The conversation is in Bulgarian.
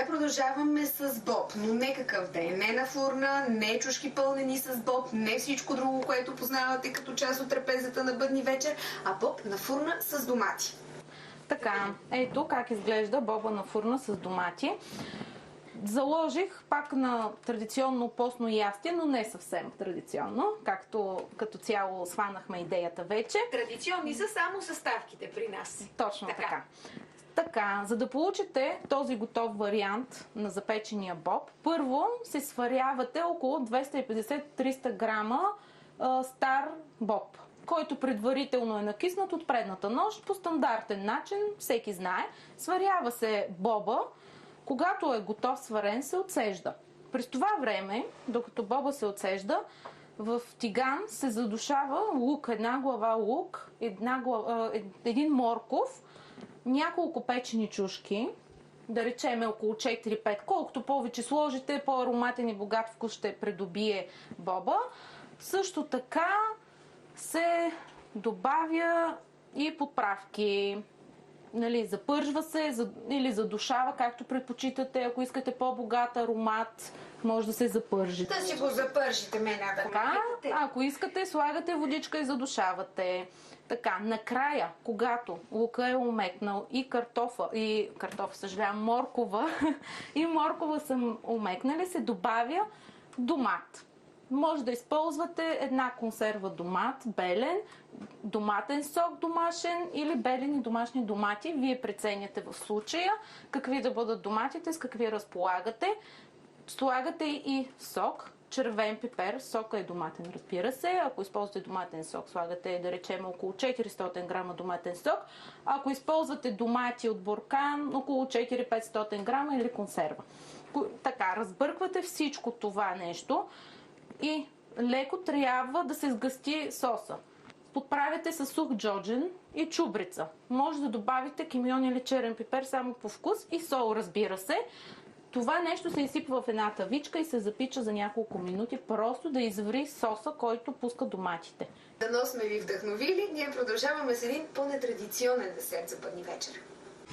Сега продължаваме с боб, но не какъв да е. Не на фурна, не чушки пълнени с боб, не всичко друго, което познавате като част от трапезата на бъдни вечер, а боб на фурна с домати. Така, ето как изглежда боба на фурна с домати. Заложих пак на традиционно постно ястие, но не съвсем традиционно, както като цяло сванахме идеята вече. Традиционни са само съставките при нас. Точно така. Така, за да получите този готов вариант на запечения боб, първо се сварявате около 250-300 грама стар боб, който предварително е накиснат от предната нощ по стандартен начин, всеки знае. Сварява се боба, когато е готов сварен, се отсежда. През това време, докато боба се отсежда, в тиган се задушава лук, една глава лук, един морков, няколко печени чушки, да речеме около 4-5. Колкото повече сложите, по-ароматен и богат вкус ще придобие боба. Също така се добавя и подправки. Запържва се или задушава, както предпочитате. Ако искате по-богат аромат, може да се запържи. Да си го запържите, така, ако искате, слагате водичка и задушавате. Така, накрая, когато лука е омекнал и моркова и моркова са омекнали, се добавя домат. Може да използвате една консерва домат, белен, доматен сок домашен или белени домашни домати. Вие преценяте в случая какви да бъдат доматите, с какви разполагате. Слагате и сок, червен пипер, сока е доматен, разбира се. Ако използвате доматен сок, слагате, да речем, около 400 грама доматен сок. Ако използвате домати от буркан, около 400-500 грама или консерва. Така, разбърквате всичко това нещо и леко трябва да се сгъсти соса. Подправяте с сух джоджен и чубрица. Може да добавите кимион или черен пипер само по вкус и сол, разбира се. Това нещо се изсипва в една тавичка и се запича за няколко минути, просто да извари соса, който пуска доматите. Дано сме ви вдъхновили. Ние продължаваме с един по-нетрадиционен десерт за бъдни вечер.